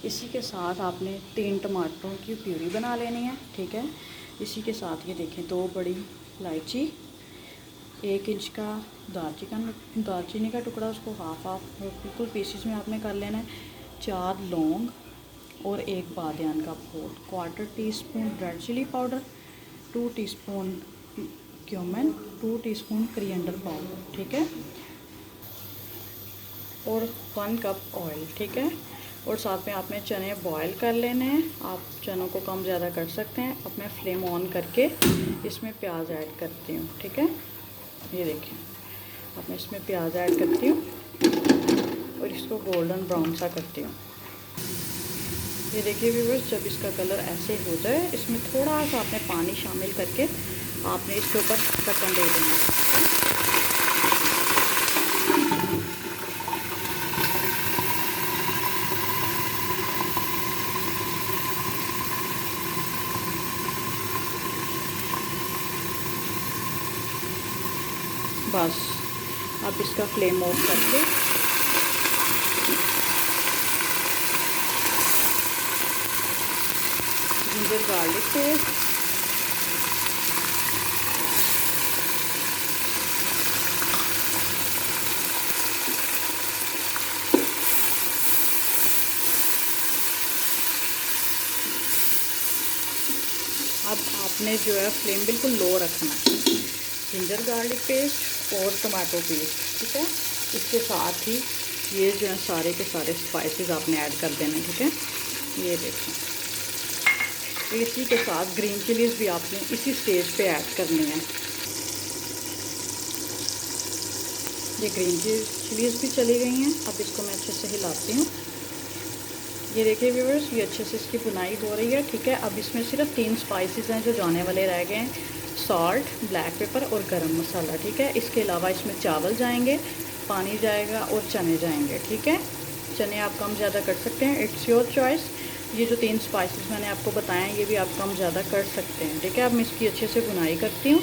इसी के साथ आपने 3 टमाटरों की प्यूरी बना लेनी है, ठीक है। इसी के साथ ये देखें 2 बड़ी इलायची, 1 इंच का दालचीनी का टुकड़ा, उसको हाफ बिल्कुल पीसेस में आपने कर लेना है। 4 लौंग और 1 बादियान का फूल, 1/4 teaspoon red chili powder, 2 teaspoon cumin, 2 teaspoon coriander powder, ठीक है, और 1 कप ऑयल, ठीक है। और साथ में आपने चने बॉयल कर लेने हैं। आप चनों को कम ज़्यादा कर सकते हैं। अब मैं फ्लेम ऑन करके इसमें प्याज ऐड करती हूँ, ठीक है। ये देखें, अब मैं इसमें प्याज ऐड करती हूँ और इसको गोल्डन ब्राउन सा करती हूँ। ये देखिए व्यूअर्स, जब इसका कलर ऐसे हो जाए, इसमें थोड़ा सा आपने पानी शामिल करके आपने इसके ऊपर ढक्कन दे देना है। बस अब इसका फ्लेम ऑफ करके जिंजर गार्लिक पेस्ट, अब आपने जो है फ्लेम बिल्कुल लो रखना है। जिंजर गार्लिक पेस्ट और टमाटो पेस्ट, ठीक है। इसके साथ ही ये जो है सारे के सारे स्पाइसेस आपने ऐड कर देने, ठीक है। ये देखें, इसी के साथ ग्रीन चिलीज़ भी आपने इसी स्टेज पे ऐड करनी है। ये ग्रीन चिलीज़ भी चली गई हैं। अब इसको मैं अच्छे से हिलाती हूँ। ये देखिए व्यूअर्स, ये अच्छे से इसकी भुनाई हो रही है, ठीक है। अब इसमें सिर्फ 3 स्पाइसेस हैं जो जाने वाले रह गए हैं, सॉल्ट, ब्लैक पेपर और गरम मसाला, ठीक है। इसके अलावा इसमें चावल जाएंगे, पानी जाएगा और चने जाएंगे, ठीक है। चने आप कम ज़्यादा कर सकते हैं, इट्स योर चॉइस। ये जो 3 स्पाइसेस मैंने आपको बताए हैं, ये भी आप कम ज़्यादा कर सकते हैं, ठीक है। अब मैं इसकी अच्छे से भुनाई करती हूँ।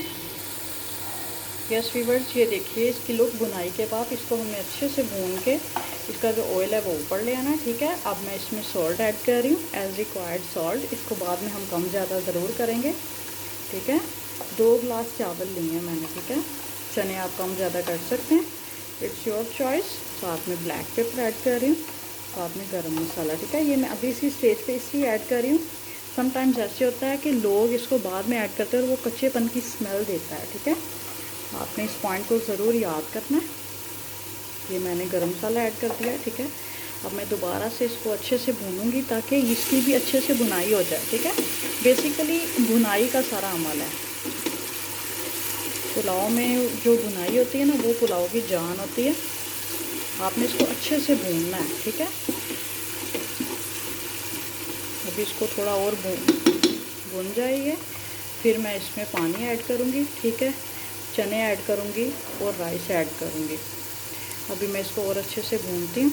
यस व्यूअर्स, ये देखिए इसकी लुक भुनाई के बाद इसको हमने अच्छे से भून के इसका जो ऑयल है वो ऊपर ले आना है, ठीक है। अब मैं इसमें सॉल्ट ऐड कर रही हूँ, एज रिक्वायर्ड सॉल्ट। इसको बाद में हम कम ज़्यादा ज़रूर करेंगे, ठीक है। 2 ग्लास चावल लिए हैं मैंने, ठीक है। चने आप कम ज़्यादा कर सकते हैं, इट्स योर चॉइस। साथ में ब्लैक पेपर ऐड कर रही हूँ, साथ में गरम मसाला, ठीक है। ये मैं अभी इसी स्टेज पे इसलिए ऐड कर रही हूँ, समटाइम्स ऐसे होता है कि लोग इसको बाद में ऐड करते हैं और वो कच्चेपन की स्मेल देता है, ठीक है। आपने इस पॉइंट को ज़रूर याद करना है। ये मैंने गरम मसाला ऐड कर दिया है, ठीक है। अब मैं दोबारा से इसको अच्छे से भूनूंगी ताकि इसकी भी अच्छे से भुनाई हो जाए, ठीक है। बेसिकली भुनाई का सारा अमल है। पुलाव में जो भुनाई होती है ना, वो पुलाव की जान होती है। आपने इसको अच्छे से भूनना है, ठीक है। अभी इसको थोड़ा और भून जाइए, फिर मैं इसमें पानी ऐड करूँगी, ठीक है। चने ऐड करूँगी और राइस ऐड करूँगी। अभी मैं इसको और अच्छे से भूनती हूँ।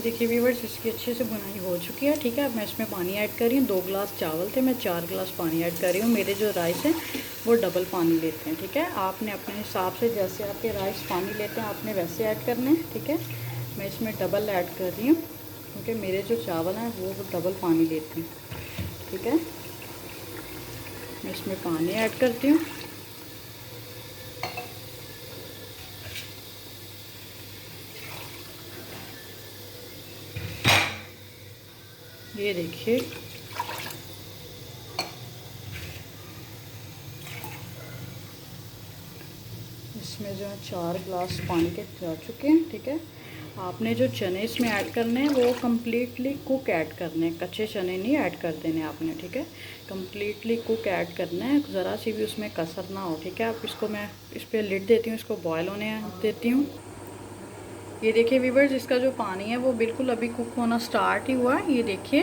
देखिए व्यूअर्स, इसकी अच्छे से भुनाई हो चुकी है, ठीक है। अब मैं इसमें पानी ऐड कर रही हूँ। 2 ग्लास चावल थे, मैं 4 ग्लास पानी ऐड कर रही हूँ। मेरे जो राइस हैं वो डबल पानी लेते हैं, ठीक है। आपने अपने हिसाब से जैसे आपके राइस पानी लेते हैं आपने वैसे ऐड करने हैं, ठीक है। मैं इसमें डबल ऐड कर रही हूँ क्योंकि मेरे जो चावल हैं वो डबल पानी लेते हैं, ठीक है। मैं इसमें पानी ऐड करती हूँ। ये देखिए, इसमें जो है 4 ग्लास पानी के जा चुके हैं, ठीक है। आपने जो चने इसमें ऐड करने हैं वो कम्प्लीटली कुक ऐड करने हैं, कच्चे चने नहीं ऐड कर देने आपने, ठीक है। कम्प्लीटली कुक ऐड करना है, ज़रा सी भी उसमें कसर ना हो, ठीक है। अब इसको मैं इस पर लिड देती हूँ, इसको बॉयल होने देती हूँ। ये देखिए व्यूअर्स, इसका जो पानी है वो बिल्कुल अभी कुक होना स्टार्ट ही हुआ है, ये देखिए।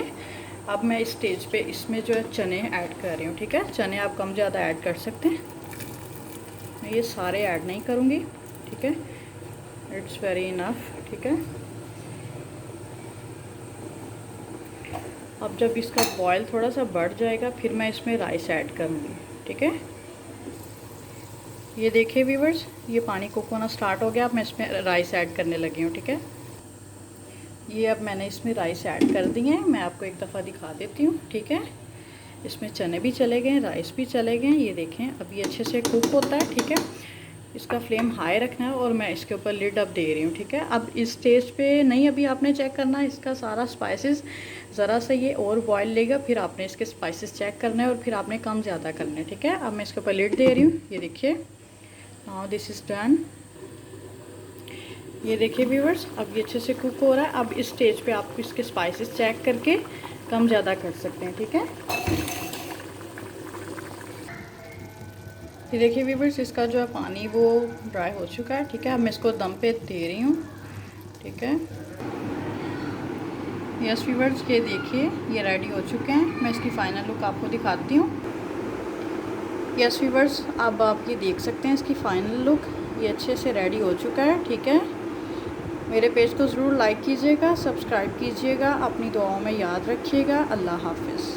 अब मैं इस स्टेज पे इसमें जो है चने ऐड कर रही हूँ, ठीक है। चने आप कम ज़्यादा ऐड कर सकते हैं, मैं ये सारे ऐड नहीं करूँगी, ठीक है। इट्स वेरी इनफ, ठीक है। अब जब इसका बॉयल थोड़ा सा बढ़ जाएगा फिर मैं इसमें राइस ऐड करूँगी, ठीक है। ये देखिए व्यूअर्स, ये पानी कुक होना स्टार्ट हो गया। अब मैं इसमें राइस ऐड करने लगी हूँ, ठीक है। ये अब मैंने इसमें राइस ऐड कर दिए हैं, मैं आपको एक दफ़ा दिखा देती हूँ। ठीक है, इसमें चने भी चले गए, राइस भी चले गए। ये देखें अब ये अच्छे से कुक होता है। ठीक है, इसका फ्लेम हाई रखना है और मैं इसके ऊपर लिड अब दे रही हूँ। ठीक है, अब इस स्टेज पे नहीं अभी आपने चेक करना है इसका सारा स्पाइसेस, ज़रा सा ये और बॉयल लेगा, फिर आपने इसके स्पाइसेस चेक करना है और फिर आपने कम ज़्यादा करना है। ठीक है, अब मैं इसके ऊपर लिड दे रही हूँ। ये देखिए, नाउ दिस इज़ डन। ये देखिए व्यूअर्स, अब ये अच्छे से कुक हो रहा है। अब इस स्टेज पे आप इसके स्पाइसेस चेक करके कम ज़्यादा कर सकते हैं। ठीक है, ये देखिए व्यूअर्स, इसका जो है पानी वो ड्राई हो चुका है। ठीक है, अब मैं इसको दम पे दे रही हूँ। ठीक है, यस व्यूअर्स, ये देखिए ये रेडी हो चुके हैं। मैं इसकी फ़ाइनल लुक आपको दिखाती हूँ। यस व्यूअर्स, अब आप ये देख सकते हैं इसकी फ़ाइनल लुक, ये अच्छे से रेडी हो चुका है। ठीक है, मेरे पेज को ज़रूर लाइक कीजिएगा, सब्सक्राइब कीजिएगा, अपनी दुआओं में याद रखिएगा। अल्लाह हाफ़िज़।